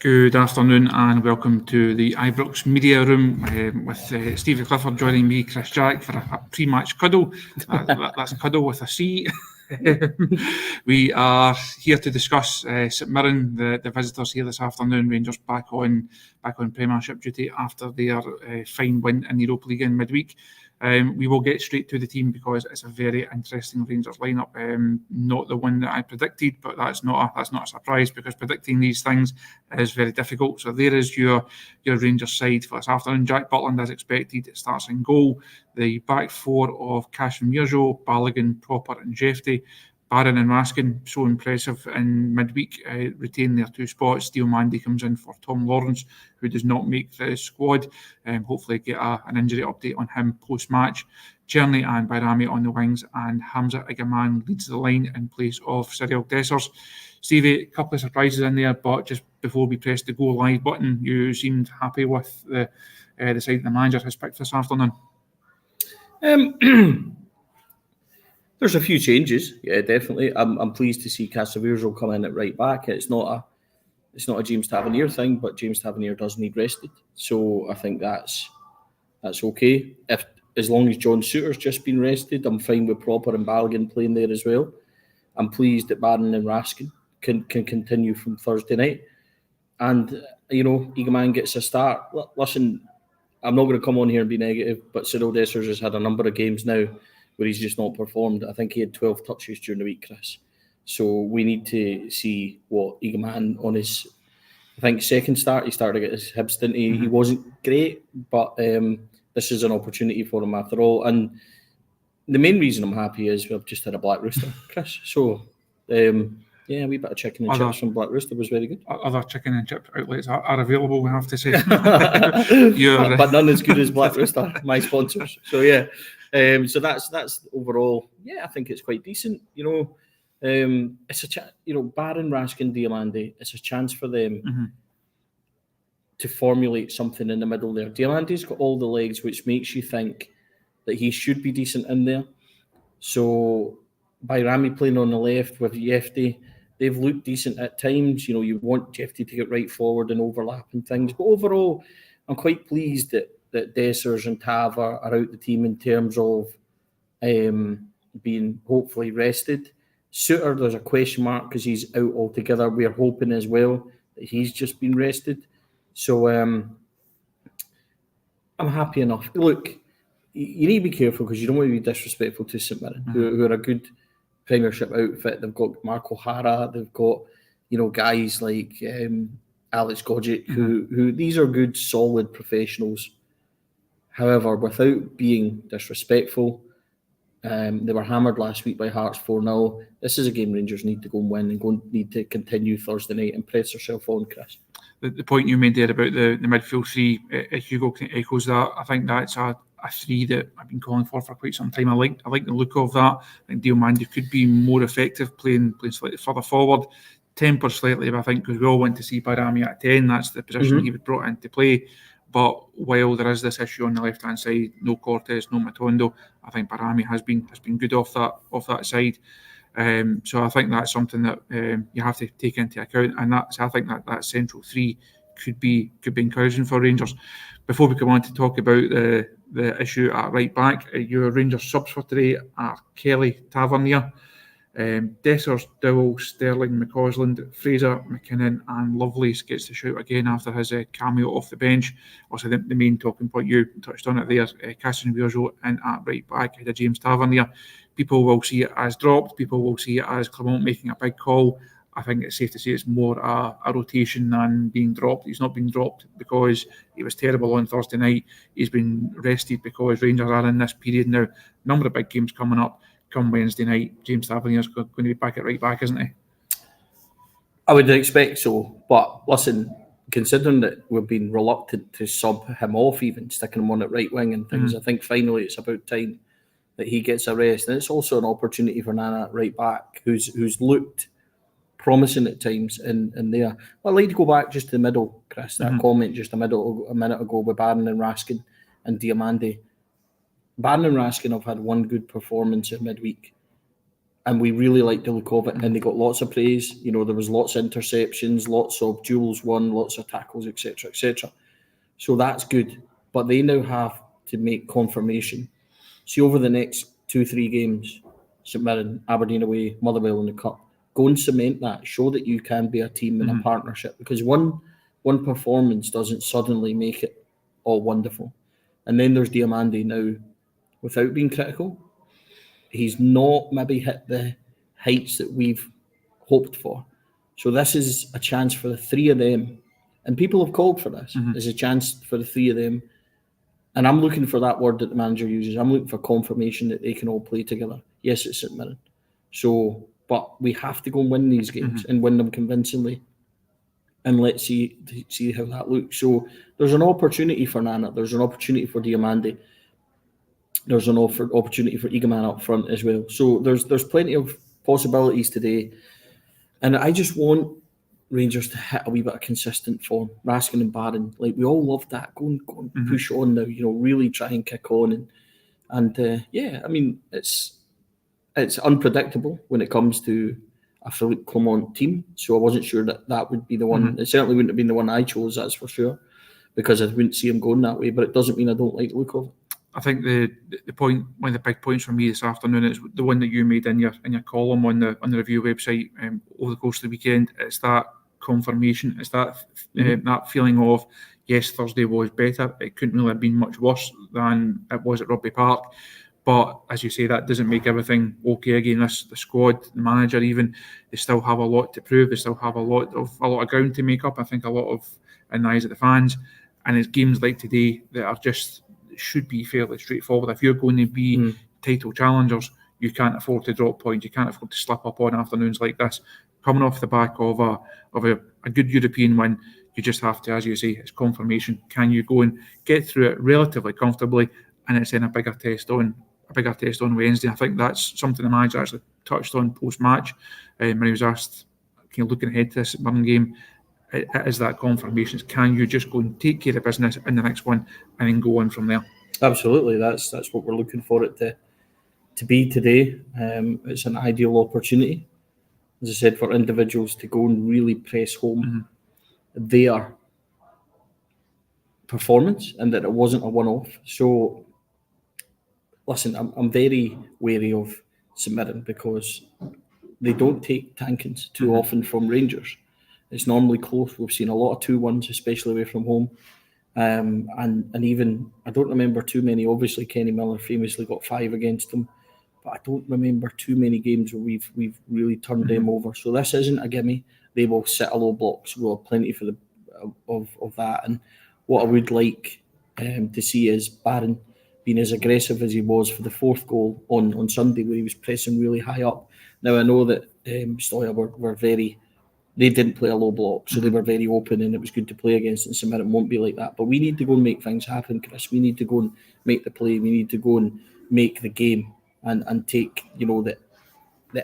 Good afternoon and welcome to the Ibrox media room with Stevie Clifford joining me, Chris Jack, for a pre-match cuddle. That's cuddle with a C. We are here to discuss St Mirren, the visitors here this afternoon. Rangers back on Premiership duty after their fine win in the Europa League in midweek. We will get straight to the team because it's a very interesting Rangers lineup. Not the one that I predicted, but that's not a surprise because predicting these things is very difficult. So there is your Rangers side for this afternoon. Jack Butland, as expected, starts in goal. The back four of Cash and Mirzo, Balogun, Proper and Jefty. Barron and Raskin, so impressive in midweek, retain their two spots. Steele Mandy comes in for Tom Lawrence, who does not make the squad. Hopefully get an injury update on him post-match. Cherney and Bayrami on the wings, and Hamza Igaman leads the line in place of Cyril Dessers. Stevie, a couple of surprises in there, but just before we press the go live button, you seemed happy with the side the manager has picked this afternoon. There's a few changes, yeah, definitely. I'm pleased to see Casavirzo come in at right back. It's not a James Tavernier thing, but James Tavernier does need rested, so I think that's okay. As long as John Souttar's just been rested, I'm fine with Proper and Balogun playing there as well. I'm pleased that Barron and Raskin can continue from Thursday night, and Igaman gets a start. Listen, I'm not going to come on here and be negative, but Cyril Dessers has had a number of games now where he's just not performed. I think he had 12 touches during the week, Chris. So we need to see what Igaman on his, I think, second start, he started at his Hibs, didn't he? He wasn't great, but this is an opportunity for him after all. And the main reason I'm happy is we've just had a Black Rooster, Chris. So, a wee bit of chicken and chips from Black Rooster was very good. Other chicken and chip outlets are available, we have to say. But none as good as Black Rooster, my sponsors. So, yeah. So that's overall, I think it's quite decent. It's a Barron, Raskin, Diamande, it's a chance for them to formulate something in the middle there. Diamande's got all the legs, which makes you think that he should be decent in there. So Bayrami playing on the left with Jefty, they've looked decent at times. You want Jefty to get right forward and overlap and things. But overall, I'm quite pleased that Dessers and Tav are out the team in terms of being hopefully rested. Souttar, there's a question mark because he's out altogether. We're hoping as well that he's just been rested. So I'm happy enough. Look, you need to be careful because you don't want to be disrespectful to St Mirren, who are a good Premiership outfit. They've got Mark O'Hara, they've got guys like Alex Gogic, who these are good, solid professionals. However, without being disrespectful, they were hammered last week by Hearts 4-0. This is a game Rangers need to go and win and need to continue Thursday night and press themselves on, Chris. The point you made there about the midfield three, Hugo echoes that. I think that's a three that I've been calling for quite some time. I like the look of that. I think Diamande could be more effective playing slightly further forward, tempered slightly, but I think because we all want to see Bayrami at 10, that's the position he was brought into play. But while there is this issue on the left-hand side, no Cortez, no Matondo, I think Bayrami has been good off that side. So I think that's something that you have to take into account, and I think that central three could be encouraging for Rangers. Before we come on to talk about the issue at right back, your Rangers subs for today are Kelly, Tavernier, Dessers, Dowell, Sterling, McCausland, Fraser, McKinnon and Lovelace gets the shout again after his cameo off the bench. Also, the main talking point, you touched on it there, Casanvirzo in at right back ahead of James Tavernier. People will see it as dropped, people will see it as Clement making a big call. I think it's safe to say it's more a rotation than being dropped. He's not been dropped because he was terrible on Thursday night. He's been rested because Rangers are in this period now. Number of big games coming up. Come Wednesday night, James Tavernier's going to be back at right back, isn't he? I would expect so. But listen, considering that we've been reluctant to sub him off, even sticking him on at right wing and things, I think finally it's about time that he gets a rest. And it's also an opportunity for Nana at right back, who's looked promising at times in there. I'd like to go back just to the middle, Chris, that comment just a minute ago with Barron and Raskin and Diamande. Barron and Raskin have had one good performance in midweek. and we really liked the look of it, and they got lots of praise. You know, there was lots of interceptions, lots of duels won, lots of tackles, etc., etc. So that's good. But they now have to make confirmation. See, over the next 2-3 games, St Mirren, Aberdeen away, Motherwell in the Cup, go and cement that. Show that you can be a team in a partnership, because one performance doesn't suddenly make it all wonderful. And then there's Diamande now, without being critical, he's not maybe hit the heights that we've hoped for. So this is a chance for the three of them, and people have called for this. There's a chance for the three of them, and I'm looking for that word that the manager uses. I'm looking for confirmation that they can all play together. Yes, it's St Mirren. So, but we have to go and win these games and win them convincingly. And let's see how that looks. So there's an opportunity for Nana. There's an opportunity for Diamande. There's an opportunity for Eagleman up front as well. So there's plenty of possibilities today. And I just want Rangers to hit a wee bit of consistent form. Raskin and Barron, like, we all love that. Go and push on now, you know, really try and kick on. And yeah, I mean, it's unpredictable when it comes to a Philippe Clement team. So I wasn't sure that would be the one. It certainly wouldn't have been the one I chose, that's for sure, because I wouldn't see him going that way. But it doesn't mean I don't like the look of it. I think the point, one of the big points for me this afternoon, is the one that you made in your column on the review website over the course of the weekend. It's that confirmation. It's that that feeling of, yes, Thursday was better. It couldn't really have been much worse than it was at Rugby Park. But as you say, that doesn't make everything okay again. The squad, the manager, even, they still have a lot to prove. They still have a lot of ground to make up. I think a lot of in the eyes of the fans, and it's games like today that are just should be fairly straightforward. If you're going to be title challengers, you can't afford to drop points. You can't afford to slip up on afternoons like this. Coming off the back of a good European win, you just have to, as you say, it's confirmation. Can you go and get through it relatively comfortably, and it's in a bigger test on Wednesday? I think that's something the manager actually touched on post-match when he was asked, looking ahead to this Mirren game, it is that confirmation. Can you just go and take care of business in the next one and then go on from there? Absolutely, that's what we're looking for it to be today. It's an ideal opportunity, as I said, for individuals to go and really press home their performance, and that it wasn't a one-off. So listen, I'm very wary of St Mirren because they don't take tankings too often from Rangers. It's normally close. We've seen a lot of 2-1s, especially away from home. And even, I don't remember too many. Obviously, Kenny Miller famously got 5 against them, but I don't remember too many games where we've really turned them over. So this isn't a gimme. They will sit a low block, so we'll have plenty for of that. And what I would like to see is Barron being as aggressive as he was for the 4th goal on Sunday, where he was pressing really high up. Now, I know that Stoya were very... They didn't play a low block, so they were very open, and it was good to play against. And St Mirren won't be like that. But we need to go and make things happen, Chris. We need to go and make the play. We need to go and make the game and take, the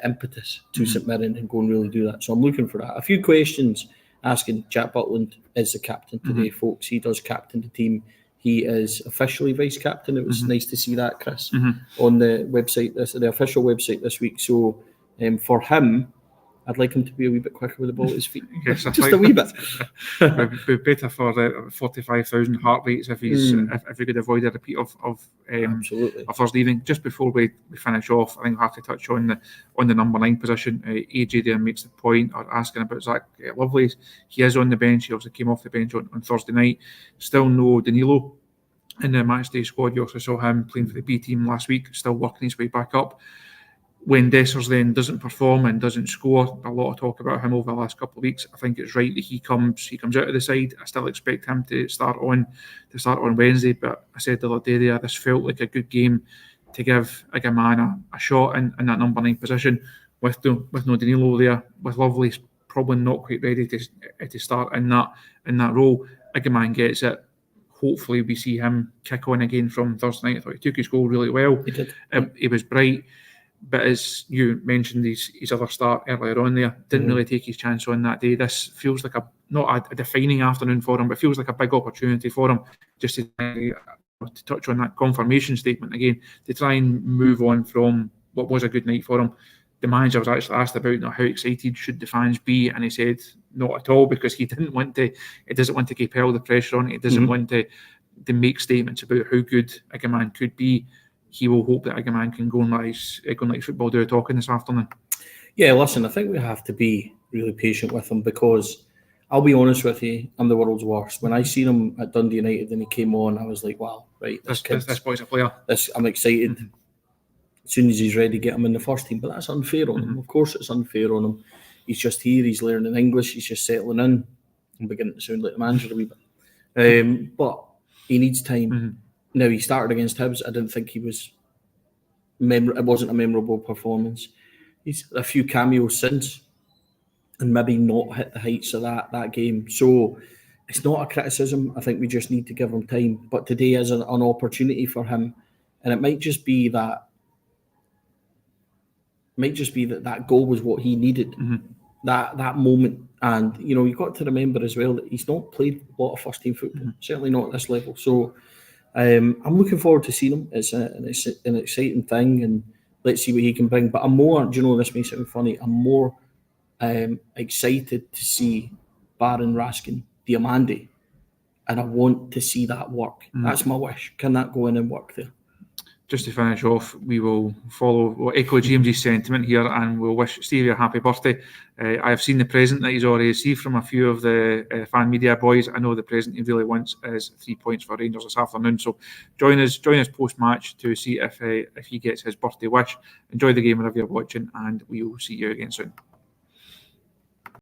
impetus to St Mirren and go and really do that. So I'm looking for that. A few questions asking. Jack Butland is the captain today, folks. He does captain the team. He is officially vice captain. It was nice to see that, Chris, on the website, the official website this week. So for him, I'd like him to be a wee bit quicker with the ball at his feet. Yes, just a wee bit. It'd be better for 45,000 heart rates if he's if we could avoid a repeat of Thursday evening. Just before we finish off, I think we'll have to touch on the number 9 position. AJ there makes the point, or asking about Zach Lovelace. He is on the bench. He also came off the bench on Thursday night. Still no Danilo in the matchday squad. You also saw him playing for the B team last week, still working his way back up. When Dessers then doesn't perform and doesn't score, a lot of talk about him over the last couple of weeks. I think it's right that he comes out of the side. I still expect him to start on Wednesday, but I said the other day there, this felt like a good game to give Igaman a shot in that number 9 position with no Danilo there, with Lovelace probably not quite ready to start in that role. Igaman gets it. Hopefully we see him kick on again from Thursday night. I thought he took his goal really well. He did. He was bright. But as you mentioned, his other start earlier on there, didn't really take his chance on that day. This feels like not a defining afternoon for him, but feels like a big opportunity for him just to touch on that confirmation statement again, to try and move on from what was a good night for him the manager was actually asked about how excited should the fans be, and he said not at all, because he doesn't want to keep all the pressure on. He doesn't want to make statements about how good Agaman could be. He will hope that Agaman can go and let football do a talking this afternoon. Yeah, listen, I think we have to be really patient with him, because I'll be honest with you, I'm the world's worst. When I seen him at Dundee United and he came on, I was like, wow, right, this boy's a player. I'm excited. As soon as he's ready, get him in the first team. But that's unfair on him. Of course it's unfair on him. He's just here, he's learning English, he's just settling in. I'm beginning to sound like the manager a wee bit. But he needs time. Now, he started against Hibs. I didn't think he was... It wasn't a memorable performance. He's had a few cameos since, and maybe not hit the heights of that game. So it's not a criticism. I think we just need to give him time. But today is an opportunity for him, and it might just be that that goal was what he needed, that moment. And you've got to remember as well that he's not played a lot of first team football, certainly not at this level. So I'm looking forward to seeing him. It's an exciting thing, and let's see what he can bring. But I'm more, this may sound funny, I'm more excited to see Baron Raskin Diamande, and I want to see that work. That's my wish. Can that go in and work there? Just to finish off, we'll echo James's sentiment here, and we'll wish Stevie a happy birthday. I have seen the present that he's already received from a few of the fan media boys. I know the present he really wants is 3 points for Rangers this afternoon. So join us post-match to see if he gets his birthday wish. Enjoy the game wherever you're watching, and we will see you again soon.